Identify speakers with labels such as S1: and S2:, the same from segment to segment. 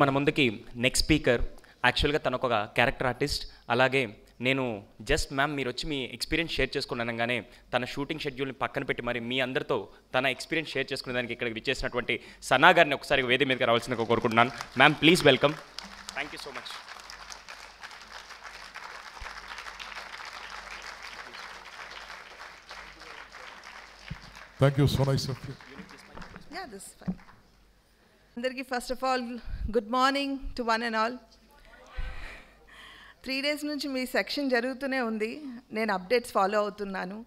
S1: మన ముందుకి next speaker యాక్చువల్గా తను ఒక క్యారెక్టర్ ఆర్టిస్ట్. అలాగే నేను జస్ట్ మ్యామ్ మీరు వచ్చి మీ ఎక్స్పీరియన్స్ షేర్ చేసుకున్నానగానే తన షూటింగ్ షెడ్యూల్ని పక్కన పెట్టి మరి మీ అందరితో తన ఎక్స్పీరియన్స్ షేర్ చేసుకునే దానికి ఇక్కడికి విచ్చేసినటువంటి సనా గారిని ఒకసారి వేదిక మీదకి రావాల్సిందిగా కోరుకుంటున్నాను. Ma'am please welcome. Thank you so much.
S2: Thank you, so nice of you.
S3: Yeah, this is fine. Andarki, first of all, good morning to one and all. 3 days నుంచి మీ సెక్షన్ జరుగుతూనే ఉంది. నేను అప్డేట్స్ ఫాలో అవుతున్నాను.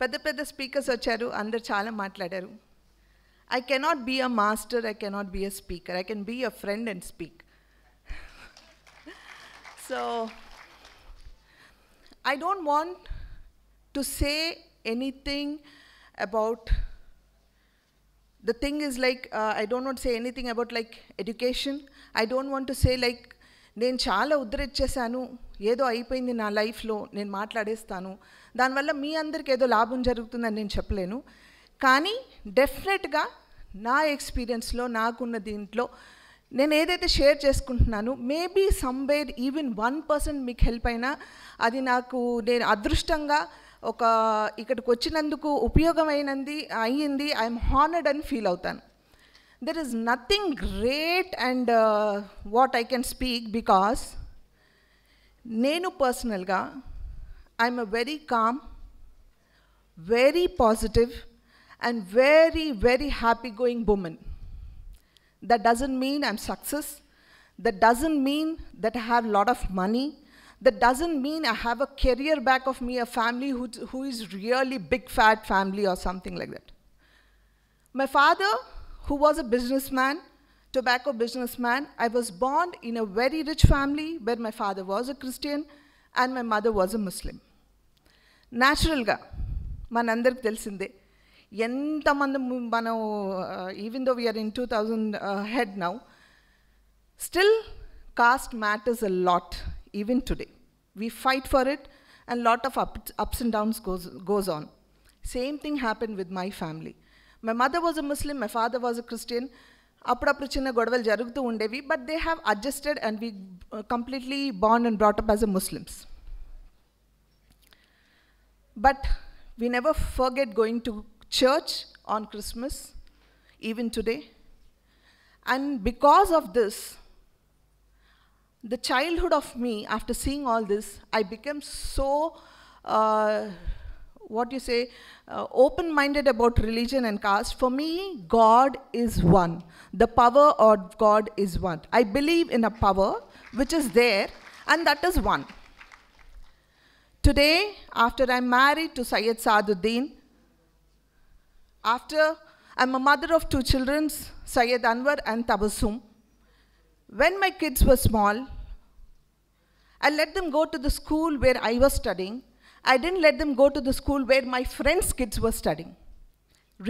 S3: పెద్ద పెద్ద speakers వచ్చారు, అందరు చాలా మాట్లాడారు. I cannot be a master, I cannot be a speaker. I can be a friend and speak. So, I don't want to say anything about, the thing is like, I don't want to say anything about like education. I don't want to say like, నేను చాలా ఉద్ధరించేసాను, ఏదో అయిపోయింది నా లైఫ్లో, నేను మాట్లాడేస్తాను, దానివల్ల మీ అందరికి ఏదో లాభం జరుగుతుందని నేను చెప్పలేను. కానీ డెఫినెట్గా నా ఎక్స్పీరియన్స్లో నాకున్న దీంట్లో నేను ఏదైతే షేర్ చేసుకుంటున్నాను, మేబీ సమ్వేర్ ఈవెన్ 1% మీకు హెల్ప్ అయినా అది నాకు, నేను అదృష్టంగా ఒక ఇక్కడికి వచ్చినందుకు ఉపయోగమైనది అయ్యింది. ఐఎమ్ హానర్డ్ అని ఫీల్ అవుతాను. There is nothing great and what I can speak, because నేను పర్సనల్గా I'm a very calm, very positive and very very happy going women. That doesn't mean I'm success. That doesn't mean that I have a lot of money. That doesn't mean I have a career back of me, a family who is really big fat family or something like that. My father, who was a businessman, tobacco businessman, I was born in a very rich family where my father was a Christian and my mother was a Muslim. Naturally, మనందరికి తెలిసిందే, ఎంతమంది మనం, even though we are in 2000 head now, still caste matters a lot even today. We fight for it and lot of ups and downs goes on. Same thing happened with my family. My mother was a Muslim, my father was a Christian. అప్పుడప్పుడు చిన్న గొడవలు జరుగుతూ ఉండేవి, but they have adjusted and we completely born and brought up as a Muslims. But we never forget going to church on Christmas, even today. And because of this, the childhood of me, after seeing all this, I became so, open-minded about religion and caste. For me, God is one. The power of God is one. I believe in a power which is there, and that is one. Today, after I'm married to Syed Saaduddin, after I'm a mother of 2 children, Syed Anwar and Tabassum, when my kids were small, I let them go to the school where I was studying. I didn't let them go to the school where my friends' kids were studying.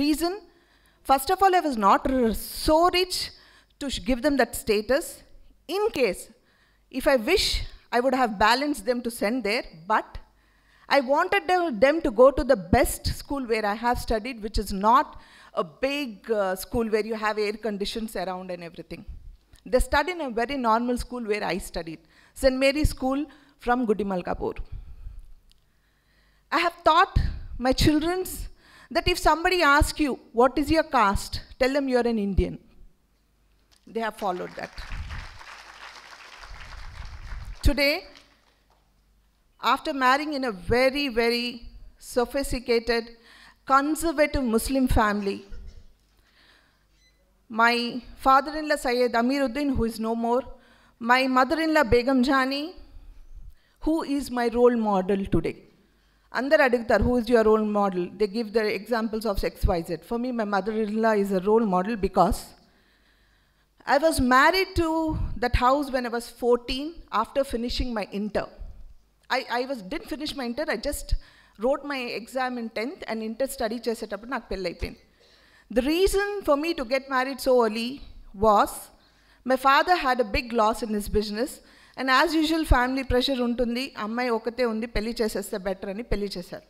S3: Reason? First of all, I was not so rich to give them that status. In case, if I wish, I would have balanced them to send there, but I wanted them to go to the best school where I have studied, which is not a big school where you have air conditions around and everything. They studied in a very normal school where I studied, St. Mary's School from Gudimalkapur. I have taught my children that if somebody asks you, what is your caste? Tell them you are an Indian. They have followed that. Today, after marrying in a very, very sophisticated, conservative Muslim family, my father-in-law Syed Amiruddin, who is no more, my mother-in-law Begum Jani, who is my role model today. Andar adigtar, who is your role model? They give their examples of XYZ. For me, my mother-in-law is a role model because I was married to that house when I was 14 after finishing my inter. Didn't finish my inter, I just wrote my exam in 10th and inter study చేసేటప్పుడు నాకు పెళ్ళి అయిపోయింది. The reason for me to get married so early was my father had a big loss in his business, and as usual family pressure ఉంటుంది, అమ్మాయి ఒకతే ఉంది, పెళ్లి చేసేస్తే బెటర్ అని పెళ్లి చేశారు.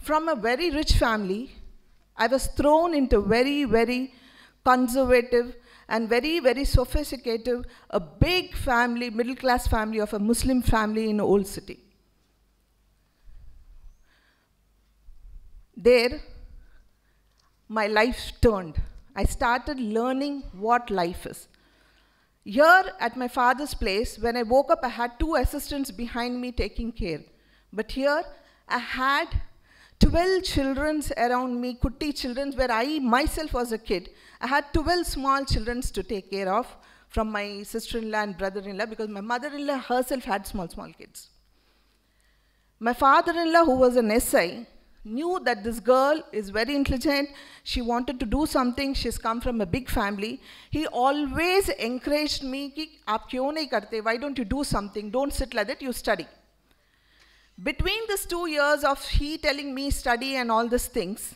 S3: From a very rich family, I was thrown into very, very conservative and very, very sophisticated, a big family, middle class family of a Muslim family in Old City. There, my life turned. I started learning what life is. Here at my father's place, when I woke up, I had 2 assistants behind me taking care. But here, I had 12 children around me, kutti children, where I myself was a kid. I had 12 small children to take care of from my sister-in-law and brother-in-law, because my mother-in-law herself had small kids. My father-in-law, who was an SI, knew that this girl is very intelligent, she wanted to do something, she's come from a big family. He always encouraged me, ki, aap kyun nahi karte? Why don't you do something? Don't sit like that, you study. Between these 2 years of he telling me study and all these things,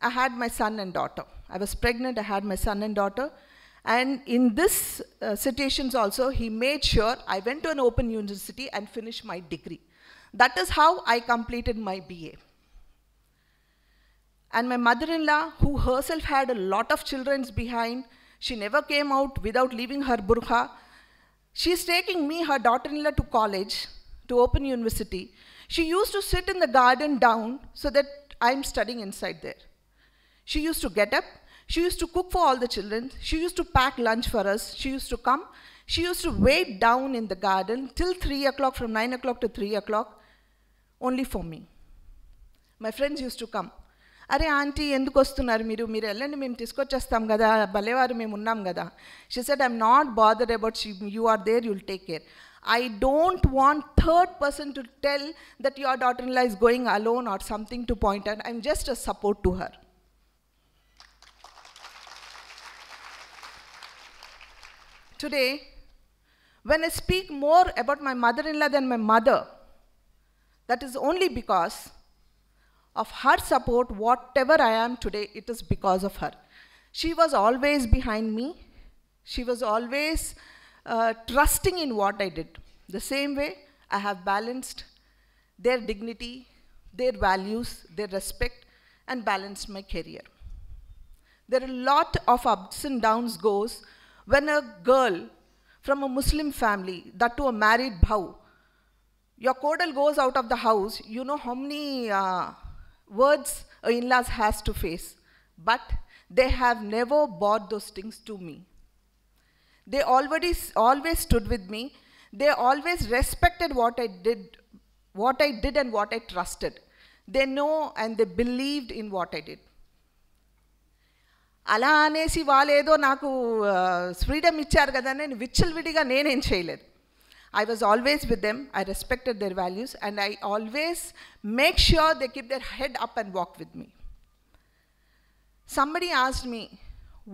S3: I had my son and daughter. I was pregnant, I had my son and daughter. And in this situations also, he made sure I went to an open university and finished my degree. That is how I completed my BA. And my mother-in-law, who herself had a lot of children behind, she never came out without leaving her burqa. She's taking me, her daughter-in-law, to college, to open university. She used to sit in the garden down so that I'm studying inside there. She used to get up, she used to cook for all the children, she used to pack lunch for us, she used to come, she used to wait down in the garden till 3 o'clock, from 9 o'clock to 3 o'clock, only for me. My friends used to come. Are auntie, enduku vastunaru meeru ellandi mem teeskochestam kada, balevaru mem unnam kada. She said, I'm not bothered about you are there, you'll take care. I don't want third person to tell that your daughter-in-law is going alone or something to point out. I'm just a support to her. Today, when I speak more about my mother-in-law than my mother, that is only because of her support. Whatever I am today, it is because of her. She was always behind me. She was always trusting in what I did. The same way, I have balanced their dignity, their values, their respect, and balanced my career. There are a lot of ups and downs goes when a girl from a Muslim family, that to a married bhau, your kodal goes out of the house, you know how many words a in-laws has to face. But they have never brought those things to me. They always stood with me. They always respected what I did and what I trusted. They know and they believed in what I did. అలా అనేసి వాళ్ళు ఏదో నాకు freedom ఇచ్చారు కదా నేను విచ్చలవిడిగా నేనేం చేయలేదు. I was always with them. I respected their values and I always make sure they keep their head up and walk with me. Somebody asked me,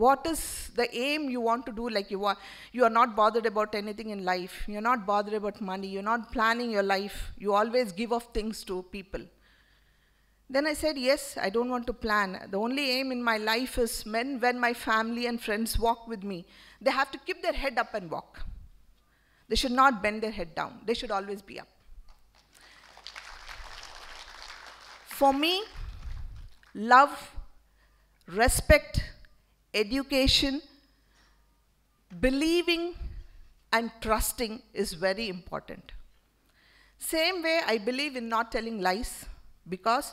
S3: what is the aim you want to do? Like you are not bothered about anything in life. You're not bothered about money. You're not planning your life. You always give off things to people. Then I said, yes, I don't want to plan. The only aim in my life is when my family and friends walk with me, they have to keep their head up and walk. They should not bend their head down. They should always be up. For me, love, respect, education, believing and trusting is very important. Same way, I believe in not telling lies, because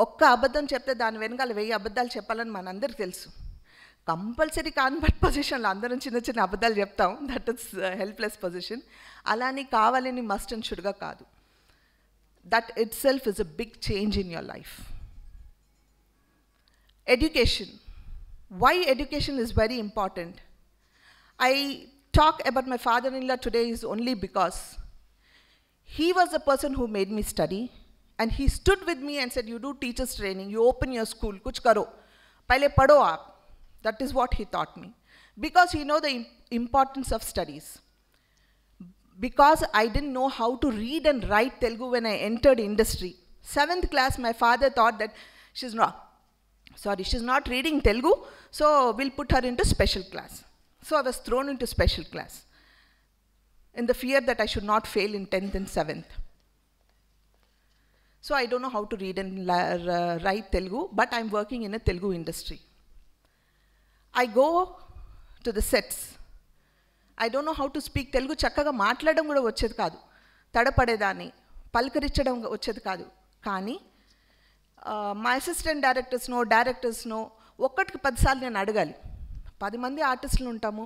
S3: ఒక్క అబద్ధం చెప్తే దాని వెనకాల 1000 అబద్ధాలు చెప్పాలని మనందరికీ తెలుసు. Compulsory convert పొజిషన్లో అందరం చిన్న చిన్న అబద్ధాలు చెప్తాం. That is helpless position. అలాని కావాలని మస్ట్ అండ్ షుడ్గా కాదు. That itself is a big change in your life. Education. Why education is very important? I talk about my father-in-law today is only because he was the person who made me study. And he stood with me and said, you do teachers training, you open your school, kuch karo, pehle padho aap. That is what he taught me. Because he know the importance of studies. Because I didn't know how to read and write Telugu when I entered industry. 7th class, my father thought that she's not reading Telugu, so we'll put her into special class. So I was thrown into special class in the fear that I should not fail in 10th and 7th. So I don't know how to read and write Telugu, but I'm working in a Telugu industry. I go to the sets. I don't know how to speak Telugu. చక్కగా మాట్లాడడం కూడా వచ్చేది కాదు, తడపడేదాన్ని, పలకరించడం వచ్చేది కాదు. కానీ మా assistant డైరెక్టర్స్నో ఒక్కటికి 10 సార్లు నేను అడగాలి. 10 మంది ఆర్టిస్టులు ఉంటాము,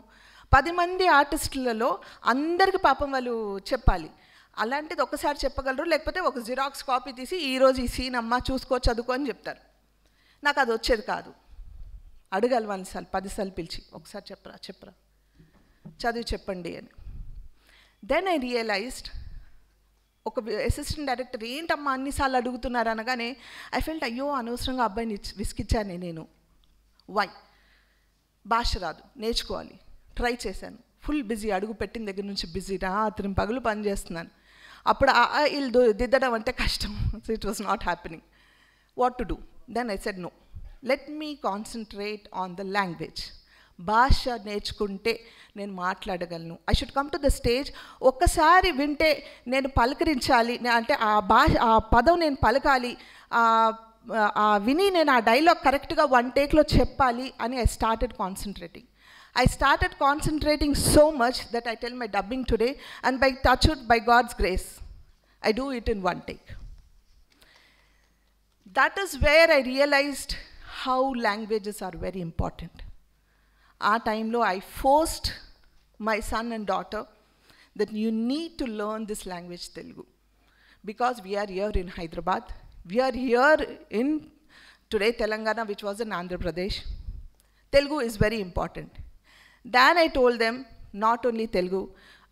S3: 10 మంది ఆర్టిస్టులలో అందరికి పాపం వాళ్ళు చెప్పాలి. అలాంటిది ఒకసారి చెప్పగలరు, లేకపోతే ఒక జిరాక్స్ కాపీ తీసి ఈరోజు ఈ సీన్ అమ్మ చూసుకో చదువుకో అని చెప్తారు. నాకు అది వచ్చేది కాదు. అడగాలి 1 సార్లు 10 సార్లు పిలిచి ఒకసారి చెప్పరా చదివి చెప్పండి అని. దెన్ ఐ రియలైజ్డ్, ఒక అసిస్టెంట్ డైరెక్టర్ ఏంటమ్మా అన్నిసార్లు అడుగుతున్నారు అనగానే ఐ ఫెల్ట్ అయ్యో అనవసరంగా అబ్బాయిని విసిగిచ్చానే నేను. వై? భాష రాదు, నేర్చుకోవాలి. ట్రై చేశాను, ఫుల్ బిజీ, అడుగు పెట్టిన దగ్గర నుంచి బిజీ, రాత్రి పగలు పని చేస్తున్నాను. అప్పుడు వీళ్ళు దిద్దడం అంటే కష్టం. So it was not happening. What to do? Then I said no, let me concentrate on the language. భాష నేర్చుకుంటే నేను మాట్లాడగలను. I should come to the stage. ఒక్కసారి వింటే నేను పలకరించాలి, అంటే ఆ పదం నేను పలకాలి, విని నేను ఆ డైలాగ్ కరెక్ట్గా 1 టేక్లో చెప్పాలి అని I started concentrating so much that I tell my dubbing today, and by God's grace, I do it in 1 take. That is where I realized how languages are very important. ఆ టైంలో I forced my son and daughter that you need to learn this language Telugu, because we are here in Hyderabad, we are here in today Telangana, which was in Andhra Pradesh. Telugu is very important. Then I told them, not only Telugu,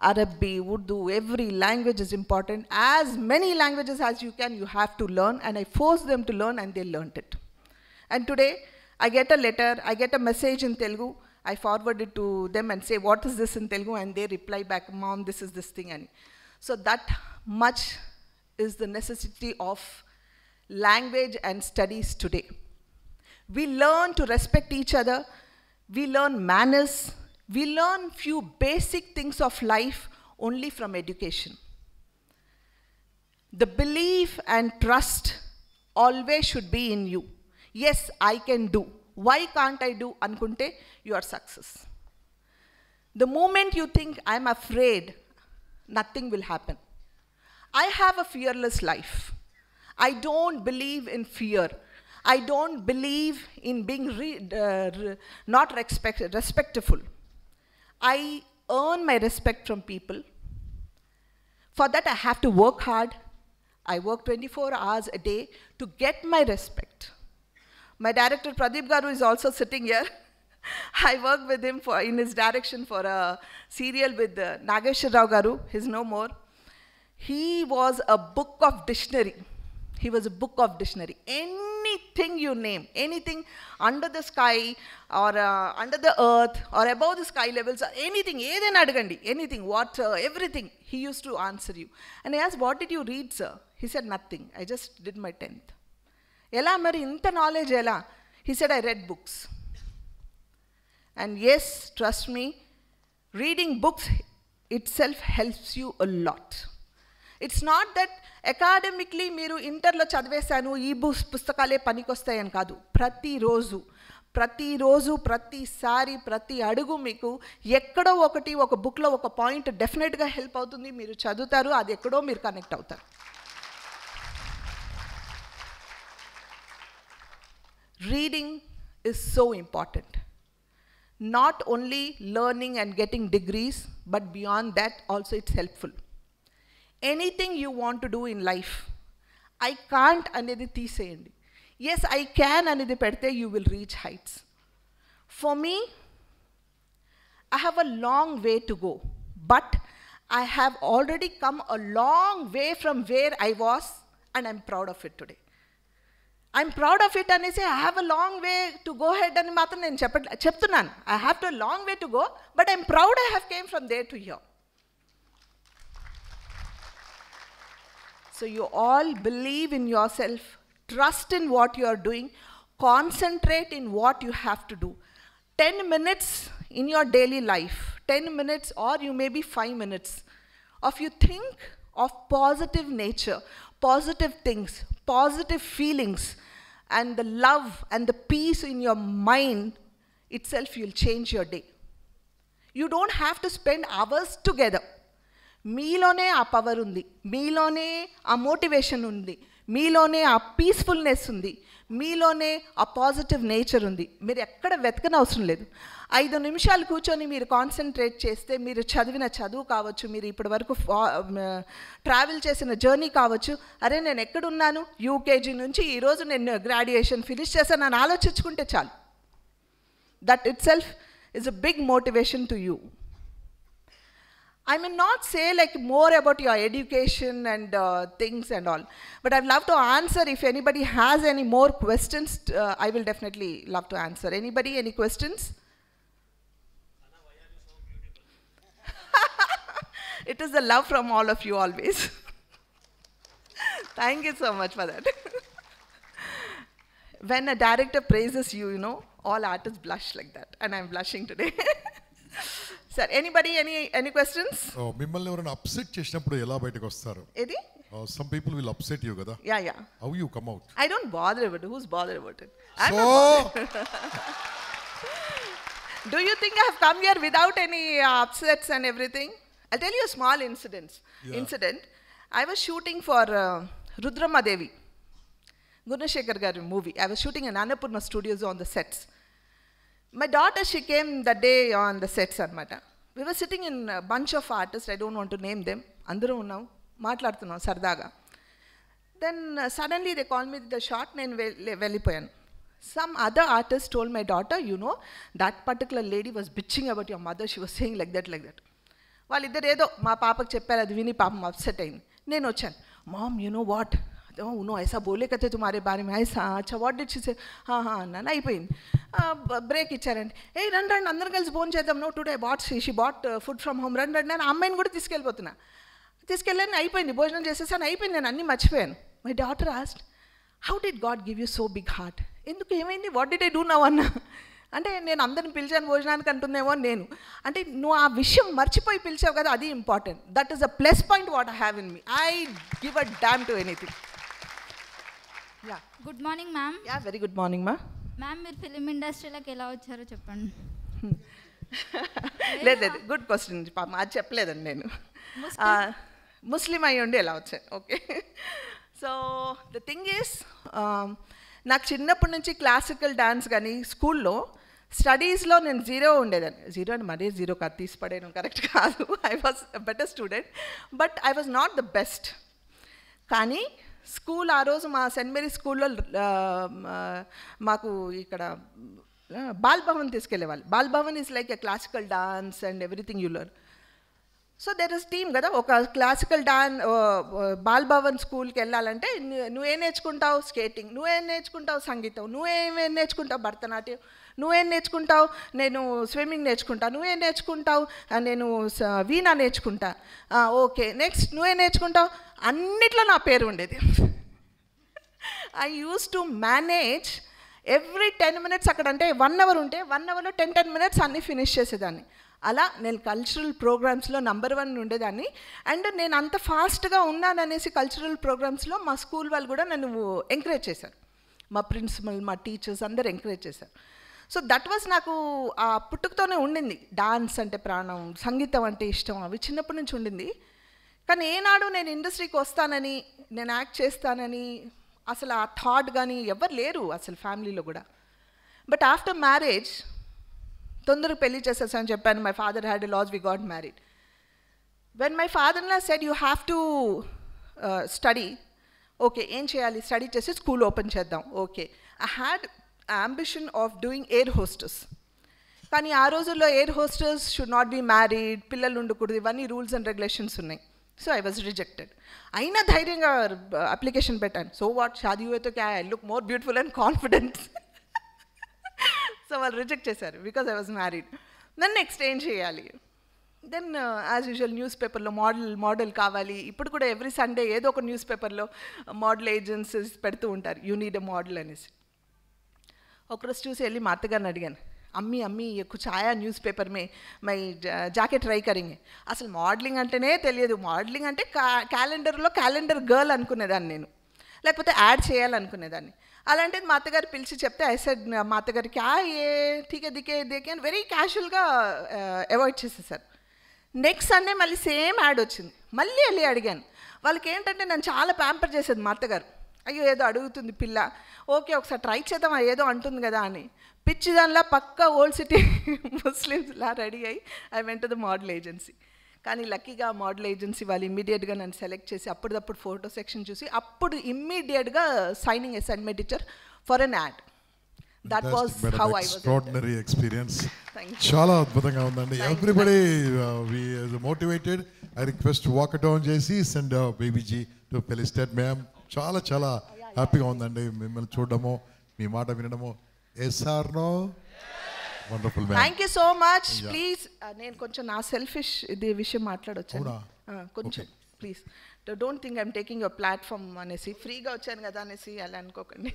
S3: Arabi, Urdu, every language is important. As many languages as you can, you have to learn. And I forced them to learn, and they learned it. And today, I get a letter, I get a message in Telugu, I forward it to them and say, what is this in Telugu? And they reply back, Mom, this is this thing. And so that much is the necessity of language and studies today. We learn to respect each other, we learn manners, we learn few basic things of life only from education. The belief and trust always should be in you. Yes, I can do. Why can't I do? Ankunte, you are success. The moment you think I'm afraid, nothing will happen. I have a fearless life. I don't believe in fear. I don't believe in being not respectful. I earn my respect from people. For that, I have to work hard. I work 24 hours a day to get my respect. My director Pradeep Garu is also sitting here. I worked with him in his direction for a serial with Nageshwar Rao Garu. He's no more. He was a book of dictionary. Anything you name, anything under the sky or under the earth or above the sky levels, anything, anything, water, everything, he used to answer you. And I asked, what did you read, sir? He said, nothing. I just did my 10th. Ela mari inta knowledge ela? He said, I read books. And yes, trust me, reading books itself helps you a lot. It's not that academically మీరు ఇంటర్లో చదివేశాను ఈ పుస్తకాలే పనికొస్తాయని కాదు. ప్రతిరోజు ప్రతిసారి ప్రతి అడుగు మీకు ఎక్కడో ఒకటి ఒక బుక్లో ఒక పాయింట్ డెఫినెట్గా హెల్ప్ అవుతుంది. మీరు చదువుతారు, అది ఎక్కడో మీరు కనెక్ట్ అవుతారు. Reading is so important. Not only learning and getting degrees, but beyond that also it's helpful. Anything you want to do in life, I can't anedi teeseyandi. Yes, I can anedi pedte, you will reach heights. For me, I have a long way to go, but I have already come a long way from where I was, and I'm proud of it today. I'm proud of it, and I say I have a long way to go ahead and matram nenu cheptunnan. I have a long way to go, but I'm proud I have came from there to here. So you all believe in yourself, trust in what you are doing, concentrate in what you have to do. 10 minutes in your daily life, 10 minutes or you may be 5 minutes, of you think of positive nature, positive things, positive feelings, and the love and the peace in your mind itself, you'll change your day. You don't have to spend hours together. మీలోనే ఆ power ఉంది, మీలోనే ఆ motivation ఉంది, మీలోనే ఆ peacefulness ఉంది, మీలోనే ఆ పాజిటివ్ నేచర్ ఉంది. మీరు ఎక్కడ వెతకనవసరం లేదు. 5 నిమిషాలు కూర్చొని మీరు కాన్సన్ట్రేట్ చేస్తే మీరు చదివిన చదువు కావచ్చు, మీరు ఇప్పటి వరకు ట్రావెల్ చేసిన జర్నీ కావచ్చు, అరే నేను ఎక్కడున్నాను, యూకేజీ నుంచి ఈరోజు నేను గ్రాడ్యుయేషన్ ఫినిష్ చేశాను అని ఆలోచించుకుంటే చాలు. That itself is a big motivation to you. I may not say like more about your education and things and all, but I'd love to answer if anybody has any more questions. I will definitely love to answer. Anybody, any questions? Anna, why are you so beautiful? It is the love from all of you always. Thank you so much for that. When a director praises you, you know, all artists blush like that, and I'm blushing today. Sir, anybody, any questions?
S2: మిమ్మల్ని ఎవరైనా upset చేసినప్పుడు ఎలా బయటకు వస్తారు?
S3: Edi?
S2: Some people will upset you కదా.
S3: Yeah.
S2: How you come out?
S3: I don't bother about it. Who's bothered about it? I'm
S2: So
S3: not bothered. Do you think I have come here without any upsets and everything? I'll tell you a small incident. I was shooting for Rudramadevi, Gunashekhar garu movie. I was shooting in Annapurna Studios on the sets. My daughter, she came that day on the sets anamata. We were sitting in a bunch of artists, I don't want to name them. Andaru unnam, maatladutunnam sardaga. Then suddenly they called me the shot, nenu vellipoyanu. Some other artist told my daughter, you know, that particular lady was bitching about your mother. She was saying like that. వాళ్ళిద్దరు ఏదో మా పాపకు చెప్పారు, అది విని పాపం upset అయింది. నేను వచ్చాను, mom you know what, no ఐసా బోలే కతే తుమారే బారే మే ఐసా, అచ్చా వాట్ డిడ్ షీ సే, అన్నాను. అయిపోయింది. బ్రేక్ ఇచ్చారండి, రండి అందరం కలిసి భోజనం చేద్దాం, no today she bought food from home, రండి నేను అమ్మాయిని కూడా తీసుకెళ్ళాను. అయిపోయింది, భోజనం చేసేసాను, అయిపోయింది, నేను అన్నీ మర్చిపోయాను. My daughter asked, how did God give you so big heart? ఎందుకు, ఏమైంది, what did I do now అన్నా. అంటే నేను అందరిని పిలిచాను భోజనానికి అంటుందేమో నేను, అంటే నువ్వు ఆ విషయం మర్చిపోయి పిలిచావు కదా, అది important. That is a plus point what I have in me. I give a damn to anything. Yeah,
S4: good morning ma'am.
S3: Yeah, very good morning మా.
S4: మ్యామ్, మీరు ఫిలిం ఇండస్ట్రీలోకి ఎలా వచ్చారో చెప్పండి.
S3: లేదు, గుడ్ క్వశ్చన్ పాప, అది చెప్పలేదండి నేను. ముస్లిం అయ్యి ఉండి ఎలా వచ్చాను. Okay, so the thing is, నాకు చిన్నప్పటి నుంచి క్లాసికల్ డాన్స్ కానీ స్కూల్లో స్టడీస్లో నేను 0 ఉండేదాన్ని. 0 అని మరీ 0 కాదు, తీసి పడేయడం కరెక్ట్ కాదు. I was better student, but I was not the best. కానీ స్కూల్, ఆ రోజు మా సెయింట్ మేరీ స్కూల్లో మాకు ఇక్కడ బాల్భవన్ తీసుకెళ్ళేవాళ్ళు. Bal Bhavan is like a classical dance and everything you learn. So there is team కదా, ఒక క్లాసికల్ బాల్భవన్ స్కూల్కి వెళ్ళాలంటే నువ్వేం నేర్చుకుంటావు, స్కేటింగ్, నువ్వేం నేర్చుకుంటావు, సంగీతం, నువ్వేం నేర్చుకుంటావు, భరతనాట్యం, నువ్వేం నేర్చుకుంటావు, నేను స్విమ్మింగ్ నేర్చుకుంటా, నువ్వేం నేర్చుకుంటావు, నేను వీణా నేర్చుకుంటా, ఓకే నెక్స్ట్ నువ్వేం నేర్చుకుంటావు, అన్నిట్లో నా పేరు ఉండేది. I use to manage every 10 minutes అక్కడ, అంటే 1 hour ఉంటే 1 hourలో 10 minutes అన్నీ ఫినిష్ చేసేదాన్ని. అలా నేను కల్చరల్ ప్రోగ్రామ్స్లో నంబర్ 1 ఉండేదాన్ని. అండ్ నేను అంత ఫాస్ట్గా ఉన్నాననేసి కల్చరల్ ప్రోగ్రామ్స్లో మా స్కూల్ వాళ్ళు కూడా నన్ను ఎంకరేజ్ చేశారు. మా ప్రిన్సిపల్, మా టీచర్స్ అందరు ఎంకరేజ్ చేశారు. సో దట్ వాజ్ నాకు ఆ పుట్టుకతోనే ఉండింది. డాన్స్ అంటే ప్రాణం, సంగీతం అంటే ఇష్టం, అవి చిన్నప్పటి నుంచి ఉండింది. కానీ ఏనాడు నేను ఇండస్ట్రీకి వస్తానని, నేను యాక్ట్ చేస్తానని అసలు ఆ థాట్ కానీ ఎవరు లేరు అసలు ఫ్యామిలీలో కూడా. బట్ ఆఫ్టర్ మ్యారేజ్ తొందరగా పెళ్లి చేసేసాను చెప్పాను. My father had a loss, we got married. When my father in law said you have to study, okay ఏం చేయాలి, స్టడీ చేసి స్కూల్ ఓపెన్ చేద్దాం. Okay, I had ambition of doing air hostess. కానీ ఆ రోజుల్లో air hostess should not be married, పిల్లలు ఉండకూడదు, ఇవన్నీ రూల్స్ అండ్ రెగ్యులేషన్స్ ఉన్నాయి. So I was rejected. అయినా ధైర్యంగా అప్లికేషన్ పెట్టాను. సో వాట్, షాదీ హుయే క్యా, I look more beautiful and confident. So వాళ్ళు రిజెక్ట్ చేశారు because I was married. Then next ఏం చేయాలి, దెన్ యాజ్ యూజువల్ న్యూస్ పేపర్లో మోడల్ కావాలి. ఇప్పుడు కూడా ఎవ్రీ సండే ఏదో ఒక న్యూస్ పేపర్లో మోడల్ ఏజెన్సీస్ పెడుతూ ఉంటారు, యూ నీడ్ ఎ మోడల్ అనేసి. ఒకరోజు చూసి వెళ్ళి మా అత్తగారిని అడిగాను, అమ్మీ కుछ आया न्यूज़ पेपर में, मैं जाके ट्राई करेंगे. అసలు మోడలింగ్ అంటేనే తెలియదు. మోడలింగ్ అంటే క్యాలెండర్లో క్యాలెండర్ గర్ల్ అనుకునేదాన్ని నేను, లేకపోతే యాడ్ చేయాలనుకునేదాన్ని. అలాంటిది మా అత్తగారు పిలిచి చెప్తే ఐ సెడ్ మా అత్తగారు క్యా ఏ ఠీకే దికే దేకే అని వెరీ క్యాజువల్గా అవాయిడ్ చేసేసారు. నెక్స్ట్ సండే మళ్ళీ సేమ్ యాడ్ వచ్చింది. మళ్ళీ వెళ్ళి అడిగాను. వాళ్ళకి ఏంటంటే నన్ను చాలా ప్యాంపర్ చేసేది మా అత్తగారు. అయ్యో ఏదో అడుగుతుంది పిల్ల, ఓకే ఒకసారి ట్రై చేద్దాం ఏదో అంటుంది కదా అని. పిచ్చి దానిలా పక్క ఓల్డ్ సిటీ ముస్లిమ్స్లా రెడీ అయ్యి I went to the model agency. కానీ లక్కీగా మోడల్ ఏజెన్సీ వాళ్ళు ఇమ్మీడియట్గా నన్ను సెలెక్ట్ చేసి అప్పుడప్పుడు ఫోటో సెక్షన్ చూసి అప్పుడు ఇమ్మీడియట్గా signing assignment teacher for an ad. That was how I was.
S2: Extraordinary experience.
S3: Thank you.
S2: చాలా అద్భుతంగా ఉందండి. Everybody motivated. I request walk down చేసి సెండ్ బేబీజీ టు ఫెలిసిటేట్ మ్యామ్. చాలా చాలా హ్యాపీగా ఉందండి మిమ్మల్ని చూడడము, మీ మాట వినడము. S R no wonderful ma'am.
S3: Thank you so much. Please నేను కొంచెం నా సెల్ఫిష్ ఇది విషయం మాట్లాడొచ్చాను కొంచెం. Please don't think I'm taking your platform అనేసి, ఫ్రీగా వచ్చాను కదా అనేసి అలా అనుకోకండి.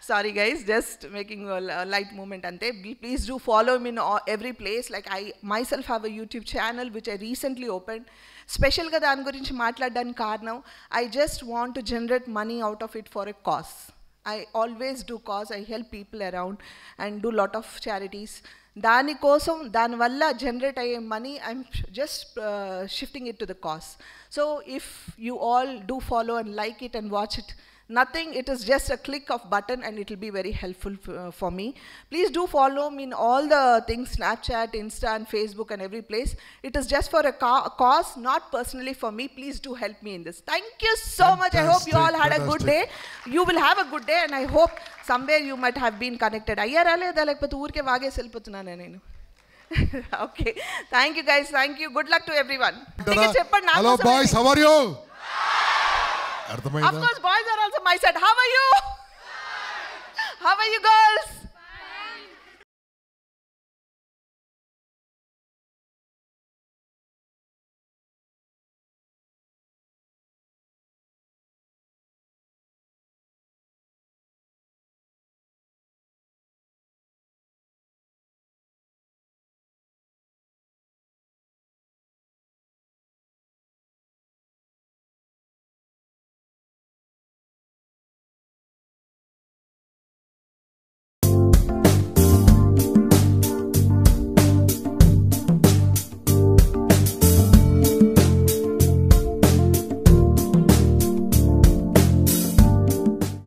S3: Sorry guys, just making a light moment ante. Please do follow me in every place. Like I myself have a YouTube channel which I recently opened. Special ga dan gurinchi maatladaniki karanam, I just want to generate money out of it for a cause. I always do cause. I help people around and do lot of charities. దాని కోసం దానివల్ల generate అయ్యే money I'm just shifting it to the cause. So if you all do follow and like it and watch it, nothing, it is just a click of button and it will be very helpful for me. Please do follow me in all the things, Snapchat, Insta and Facebook and every place. It is just for a cause, not personally for me. Please do help me in this. Thank you so much. I hope you all had a good day. You will have a good day and I hope somewhere you might have been connected. Ayyara leda lekapothe oorke vaage sellipothunana nenu. Okay, thank you guys, thank you. Good luck to everyone.
S2: Hello boys, how are you?
S3: Of course, boys are also my side. How are you? How are you girls?